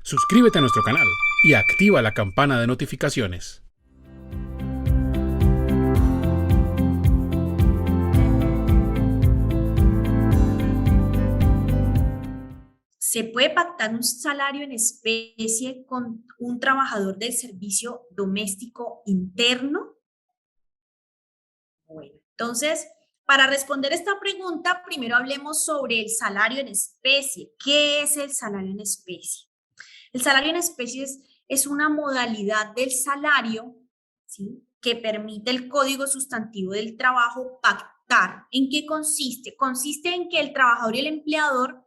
Suscríbete a nuestro canal y activa la campana de notificaciones. ¿Se puede pactar un salario en especie con un trabajador del servicio doméstico interno? Bueno, entonces, para responder esta pregunta, primero hablemos sobre el salario en especie. ¿Qué es el salario en especie? El salario en especie es una modalidad del salario, ¿sí?, que permite el Código Sustantivo del Trabajo pactar. ¿En qué consiste? Consiste en que el trabajador y el empleador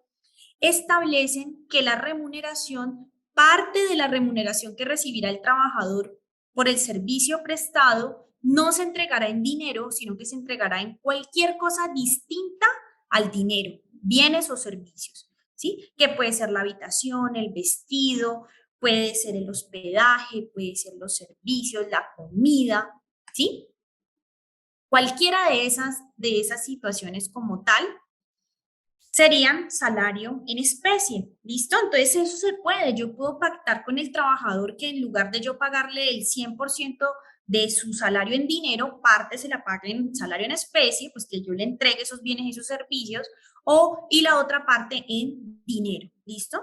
establecen que la remuneración, parte de la remuneración que recibirá el trabajador por el servicio prestado, no se entregará en dinero, sino que se entregará en cualquier cosa distinta al dinero, bienes o servicios, ¿sí? Que puede ser la habitación, el vestido, puede ser el hospedaje, puede ser los servicios, la comida, ¿sí? Cualquiera de esas situaciones como tal serían salario en especie. ¿Listo? Entonces eso se puede. Yo puedo pactar con el trabajador que en lugar de yo pagarle el 100% de su salario en dinero, parte se la pague en salario en especie, pues que yo le entregue esos bienes y esos servicios, y la otra parte en dinero. ¿Listo?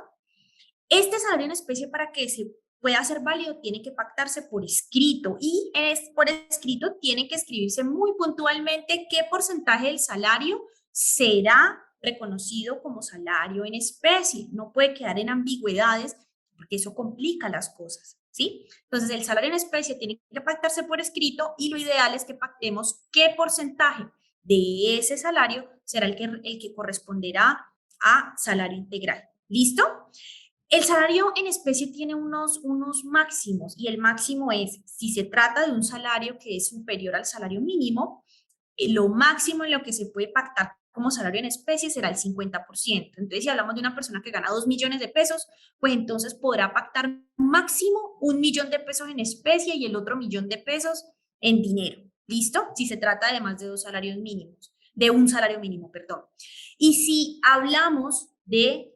Este salario en especie, para que se pueda ser válido, tiene que pactarse por escrito, y por escrito tiene que escribirse muy puntualmente qué porcentaje del salario será reconocido como salario en especie. No puede quedar en ambigüedades porque eso complica las cosas, ¿sí? Entonces el salario en especie tiene que pactarse por escrito, y lo ideal es que pactemos qué porcentaje de ese salario será el que corresponderá a salario integral. ¿Listo? El salario en especie tiene unos máximos, y el máximo es, si se trata de un salario que es superior al salario mínimo, lo máximo en lo que se puede pactar como salario en especie será el 50%. Entonces, si hablamos de una persona que gana 2 millones de pesos, pues entonces podrá pactar máximo 1 millón de pesos en especie y el otro 1 millón de pesos en dinero. ¿Listo? Si se trata de más de dos salarios mínimos, de un salario mínimo, perdón. Y si hablamos de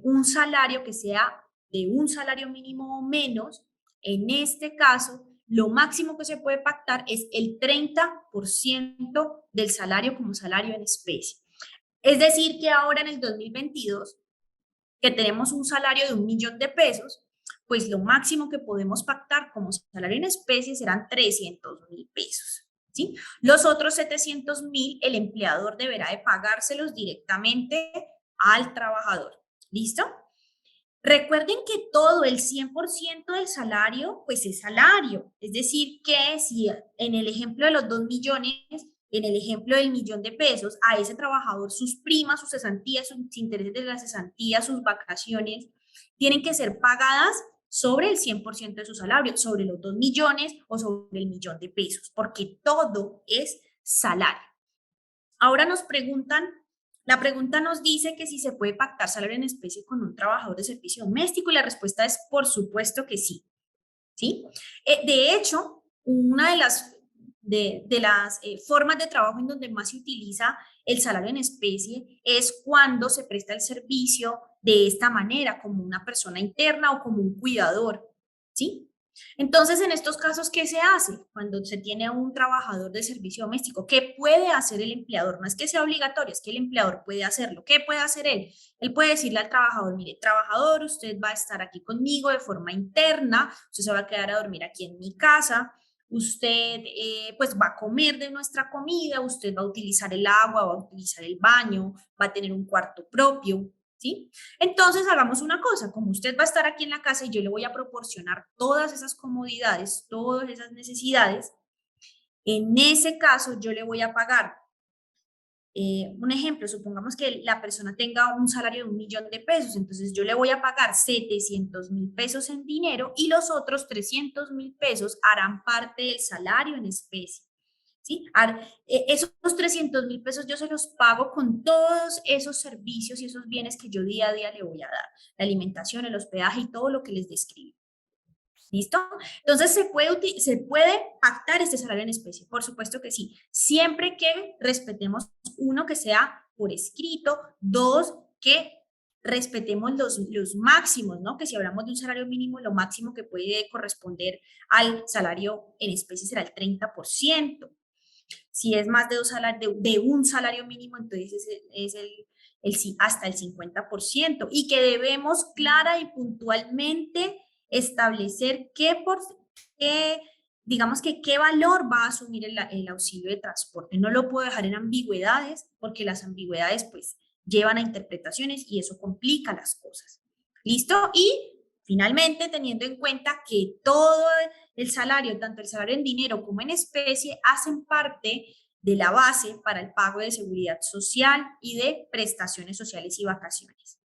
un salario que sea de un salario mínimo o menos, en este caso, lo máximo que se puede pactar es el 30% del salario como salario en especie. Es decir, que ahora en el 2022, que tenemos un salario de 1 millón de pesos, pues lo máximo que podemos pactar como salario en especie serán 300.000 pesos. ¿Sí? Los otros 700.000, el empleador deberá de pagárselos directamente al trabajador. ¿Listo? Recuerden que todo el 100% del salario, pues es salario. Es decir, que si en el ejemplo de los 2 millones, en el ejemplo del 1 millón de pesos, a ese trabajador sus primas, sus cesantías, sus intereses de la cesantía, sus vacaciones, tienen que ser pagadas sobre el 100% de su salario, sobre los 2 millones o sobre el 1 millón de pesos, porque todo es salario. Ahora nos preguntan, la pregunta nos dice que si se puede pactar salario en especie con un trabajador de servicio doméstico, y la respuesta es por supuesto que sí. ¿Sí? De hecho, una de las formas de trabajo en donde más se utiliza el salario en especie es cuando se presta el servicio de esta manera, como una persona interna o como un cuidador. ¿Sí? Entonces, en estos casos, ¿qué se hace? Cuando se tiene un trabajador de servicio doméstico, ¿qué puede hacer el empleador? No es que sea obligatorio, es que el empleador puede hacerlo. ¿Qué puede hacer él? Él puede decirle al trabajador: mire, trabajador, usted va a estar aquí conmigo de forma interna, usted se va a quedar a dormir aquí en mi casa, usted pues va a comer de nuestra comida, usted va a utilizar el agua, va a utilizar el baño, va a tener un cuarto propio. ¿Sí? Entonces hagamos una cosa: como usted va a estar aquí en la casa y yo le voy a proporcionar todas esas comodidades, todas esas necesidades, en ese caso yo le voy a pagar, un ejemplo, supongamos que la persona tenga un salario de 1 millón de pesos, entonces yo le voy a pagar 700.000 pesos en dinero, y los otros 300.000 pesos harán parte del salario en especie. ¿Sí? Esos 300.000 pesos yo se los pago con todos esos servicios y esos bienes que yo día a día le voy a dar: la alimentación, el hospedaje y todo lo que les describí. ¿Listo? Entonces, ¿se puede pactar este salario en especie? Por supuesto que sí, siempre que respetemos, uno, que sea por escrito; dos, que respetemos los máximos, ¿no? Que si hablamos de un salario mínimo, lo máximo que puede corresponder al salario en especie será el 30%. Si es más de, de un salario mínimo, entonces hasta el 50%. Y que debemos clara y puntualmente establecer digamos que qué valor va a asumir el auxilio de transporte. No lo puedo dejar en ambigüedades, porque las ambigüedades pues llevan a interpretaciones y eso complica las cosas. ¿Listo? Y finalmente, teniendo en cuenta que todo el salario, tanto el salario en dinero como en especie, hacen parte de la base para el pago de seguridad social y de prestaciones sociales y vacaciones.